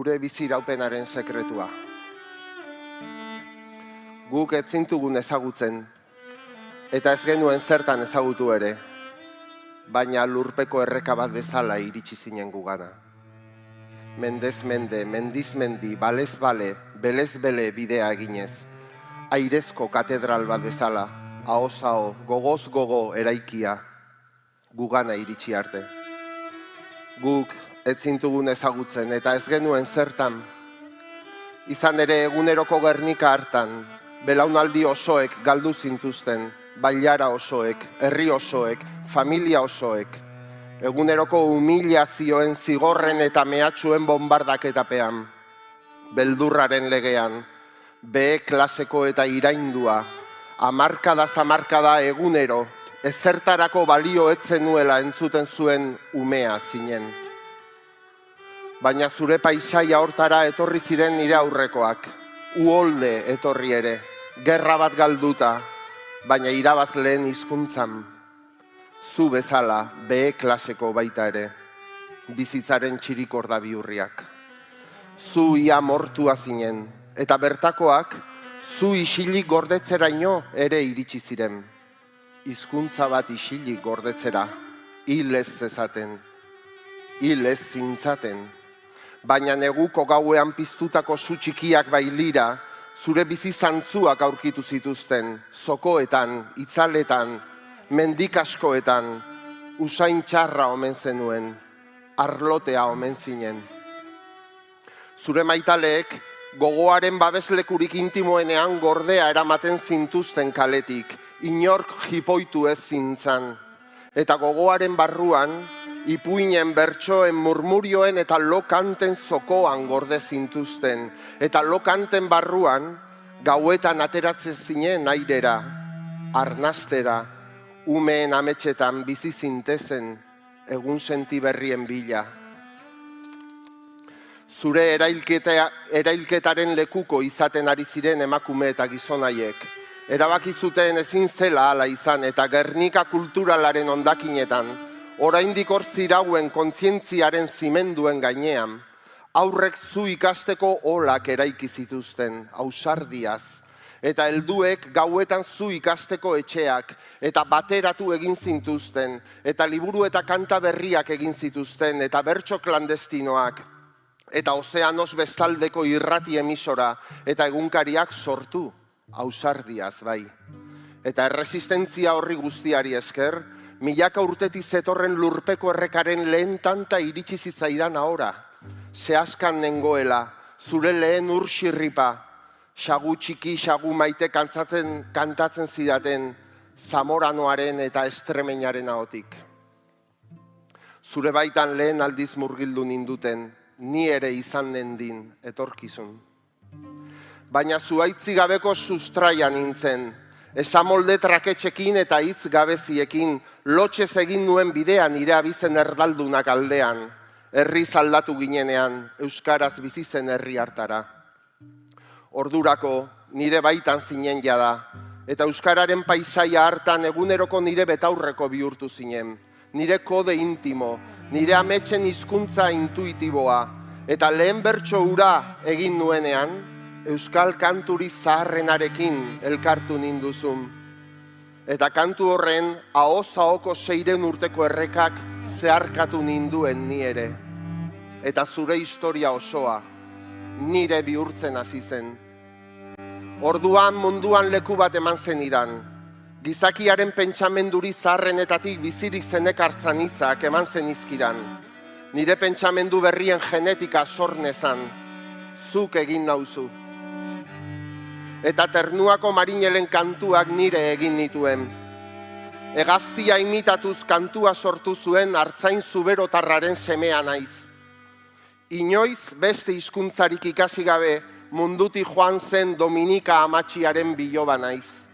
gure biziraupenaren sekretua. Guk ez zintugun ezagutzen, eta ez genuen zertan ezagutu ere, baina lurpeko erreka bat bezala iritsi zinen gugana. Mendez mende, mendiz mendi, balez bale, belez bele bidea eginez, airezko katedral bat bezala, ahoz aho, gogoz gogo eraikia, gugana iritsi arte. Guk ez zintugun ezagutzen eta ez genuen zertan. Izan ere eguneroko Gernika hartan, belaunaldi osoek galdu zintuzten, bailara osoek, herri osoek, familia osoek, eguneroko humilazioen zigorren eta mehatxuen bombardaketapean, beldurraren legean, B klaseko eta iraindua, hamarkadaz hamarkada egunero, ezertarako balio ez zenuela entzuten zuen umea zinen. Baina zure paisaia hortara etorri ziren nire aurrekoak, uholde etorri ere, gerra bat galduta, baina irabazleen hizkuntzan. Zu bezala, B klaseko baita ere, bizitzaren txirikorda bihurriak. Zu ia mortua zinen, eta bertakoak, zu isilik gordetzeraino ere iritsi ziren. Hizkuntza bat isilik gordetzera, hil ez zezaten, hil ez zintzaten. Baina neguko gauean piztutako zu txikiak bailira, zure bizi zantzuak aurkitu zituzten, zokoetan, itzaletan, mendikaskoetan, usain txarra omen zenuen, arlotea omen zinen. Zure maitaleek, gogoaren babeslekurik intimoenean gordea eramaten zintuzten kaletik, inork jipoitu ez zintzan. Eta gogoaren barruan, ipuinen, bertsoen, murmurioen eta lokanten zokoan gorde zintuzten. Eta lokanten barruan, gauetan ateratzen zinen airera, arnastera, umeen ametxetan bizi zintezen, egun senti berrien bila. Zure erailketaren lekuko izaten ari ziren emakume eta gizonaiek. Erabaki zuten ezin zela hala izan eta Gernika kulturalaren hondakinetan, oraindik hor zirauen kontzientziaren zimenduen gainean, aurrek zu ikasteko olak eraiki zituzten, ausardiaz, eta helduek gauetan zu ikasteko etxeak, eta bateratu egin zintuzten, eta liburu eta kanta berriak egin zituzten, eta bertso klandestinoak, eta ozeanos bestaldeko irrati emisora, eta egunkariak sortu, ausardiaz bai. Eta erresistentzia horri guztiari esker, milaka urtetik zetorren lurpeko errekaren lehen tanta iritsi zitzaidan ahora. Zehazkan nengoela, zure lehen urxirripa, xagu txiki, xagu maite kantatzen zidaten, Zamoranoaren eta Estremeinaren ahotik. Zure baitan lehen aldiz murgildu ninduten, ni ere izan nendin etorkizun. Baina zuaitzi gabeko sustraian nintzen, esamolde traketxekin eta hitz gabeziekin, lotxez egin nuen bidean nire abizen erdaldunak aldean, herri zaldatu ginenean, euskaraz bizi zen herri hartara. Ordurako nire baitan zinen jada, eta euskararen paisaia hartan eguneroko nire betaurreko bihurtu zinen, nire kode intimo, nire ametsen hizkuntza intuitiboa, eta lehen bertso hura egin nuenean, euskal kanturi zaharrenarekin elkartu ninduzun. Eta kantu horren, ahoz-ahoko 600 urteko errekak zeharkatu ninduen ni ere. Eta zure historia osoa, nire bihurtzen hasi zen. Orduan munduan leku bat eman zenidan. Gizakiaren pentsamenduri zaharrenetatik bizirik zenekartzan hitzak eman zenizkidan. Nire pentsamendu berrien genetika sornezan, zuk egin nauzu. Eta ternuako marinelen kantuak nire egin nituen. Hegaztia imitatuz kantua sortu zuen artzain zuberotarraren semea naiz. Inoiz beste hizkuntzarik ikasi gabe mundutik joan zen Dominika Amatxiaren biloba naiz.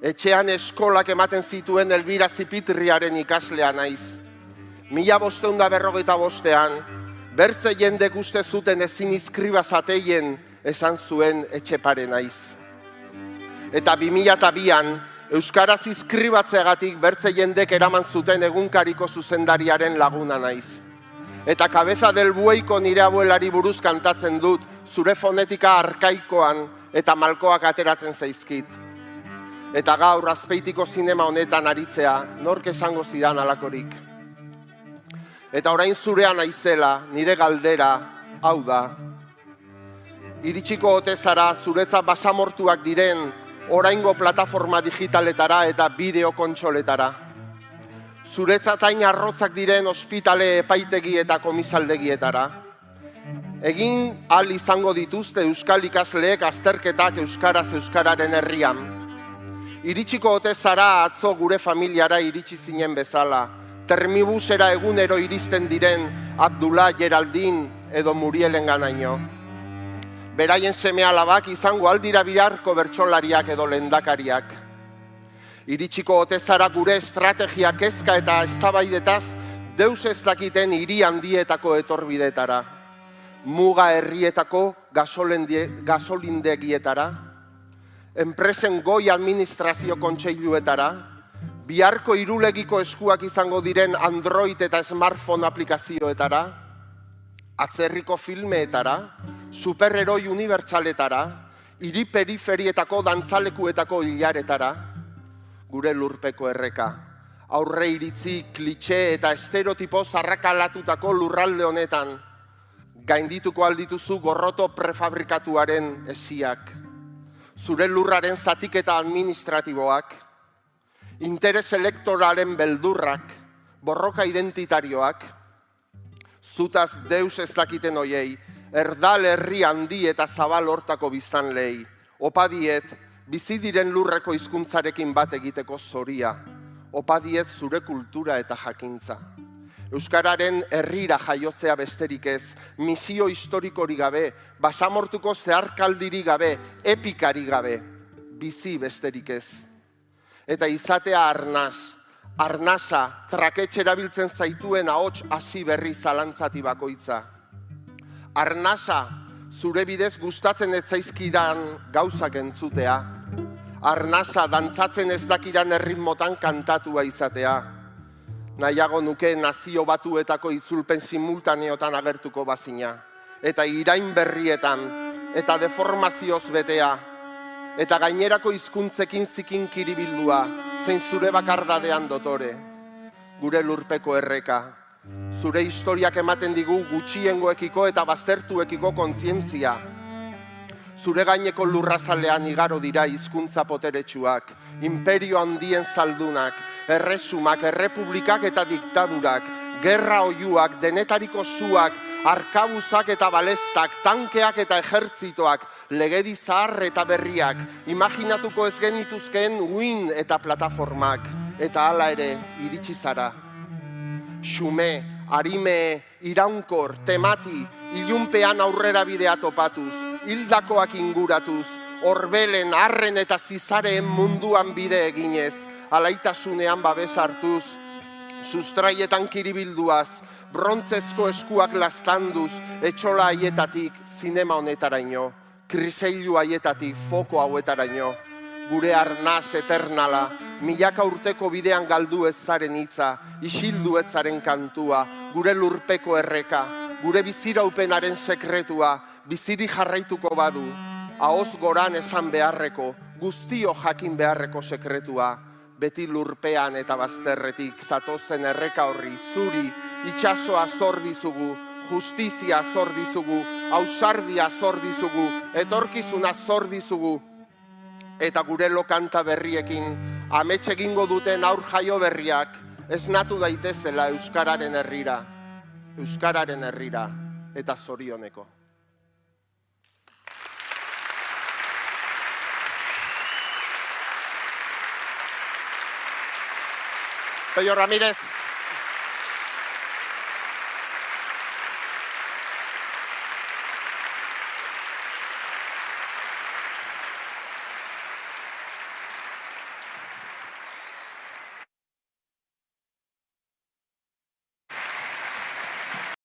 Etxean eskolak ematen zituen Elbira Zipitriaren ikaslea naiz. 1555ean, bertze jendek uste zuten ezin izkriba zateien esan zuen Etxepare naiz. Eta 2002an, euskaraz izkribatzeagatik bertze jendek eraman zuten egunkariko zuzendariaren laguna naiz. Eta Cabeza del Bueiko nire abuelari buruz kantatzen dut, zure fonetika arkaikoan eta malkoak ateratzen zaizkit. Eta gaur Azpeitiko zinema honetan aritzea, nork esango zidan alakorik. Eta orain zurean naizela, nire galdera, hau da. Iritsiko ote zara zuretzat basamortuak diren oraingo plataforma digitaletara eta bideo kontsoletara. Zuretzat hain arrotzak diren ospitale, epaitegi eta komisaldegietara. Egin ahal izango dituzte euskal ikasleek azterketak euskararen herrian. Iritsiko ote zara atzo gure familiara iritsi zinen bezala, termibusera egunero iristen diren Abdullah, Geraldin edo Murielen ganaino. Beraien seme-alabak izango aldira biharko bertsolariak edo lehendakariak. Iritsiko ote zara gure estrategia kezka eta eztabaidetaz deus ez dakiten hiri handietako etorbideetara, muga herrietako gasolindegietara, enpresen goi administrazio kontseiluetara, biharko irulegiko eskuak izango diren Android eta smartphone aplikazioetara, atzerriko filmeetara, superheroi unibertsaletara, hiri periferietako dantzalekuetako hilaretara, gure lurpeko erreka, aurre iritzi, klitxe eta estereotipo zarrakalatutako lurralde honetan, gaindituko aldituzu gorroto prefabrikatuaren esiak, zure lurraren zatiketa administratiboak, interes elektoralen beldurrak, borroka identitarioak, zutaz deus ez dakiten hoiei, erdal herri handi eta zabal hortako biztanleei, opadiet, bizi diren lurreko hizkuntzarekin bat egiteko zoria, opadiet zure kultura eta jakintza. Euskararen herrira jaiotzea besterik ez, misio historikorik gabe, basamortuko zeharkaldiri gabe, epikari gabe, bizi besterik ez. Eta izatea arnasa, traketxe erabiltzen zaituen ahots hasi berri zalantzati bakoitza. Arnasa, zure bidez gustatzen ez zaizkidan gauzak entzutea. Arnasa, dantzatzen ez dakidan erritmotan kantatua izatea. Nahiago nuke nazio batuetako itzulpen simultaneotan agertuko bazina. Eta irain berrietan, eta deformazioz betea, eta gainerako hizkuntzekin zikin kiribildua, zein zure bakardadean dotore. Gure lurpeko erreka, zure historiak ematen digu gutxiengoekiko eta baztertuekiko kontzientzia. Zure gaineko lurrazalean igaro dira hizkuntza poteretsuak, imperio handien zaldunak, erresumak, errepublikak eta diktadurak, gerra oiuak, denetariko zuak, arkabuzak eta balestak, tankeak eta ejertzitoak, legedi zahar eta berriak, imaginatuko ez genituzkeen uin eta plataformak, eta hala ere iritsi zara. Xume, arime, iraunkor, temati, ilunpean aurrera bidea topatuz, hildakoak inguratuz, horbelen, arren eta zizareen munduan bide eginez, alaitasunean babes hartuz, sustraietan kiribilduaz, brontzezko eskuak lastanduz, etxola haietatik zinema honetaraino, kriseilu haietatik foko hauetaraino, gure arnaz eternala, milaka urteko bidean galdu ez zaren hitza, isildu ez zaren kantua, gure lurpeko erreka, gure biziraupenaren sekretua, biziri jarraituko badu, ahoz goran esan beharreko, guztio jakin beharreko sekretua, beti lurpean eta bazterretik zatozen erreka horri, zuri, itxasoa zor dizugu, justizia zor dizugu, ausardia zor dizugu, etorkizuna zor dizugu, eta gure lokanta berriekin, amets egingo duten aur jaio berriak, esnatu daitezela euskararen herrira, eta zorioneko. Pello Ramírez.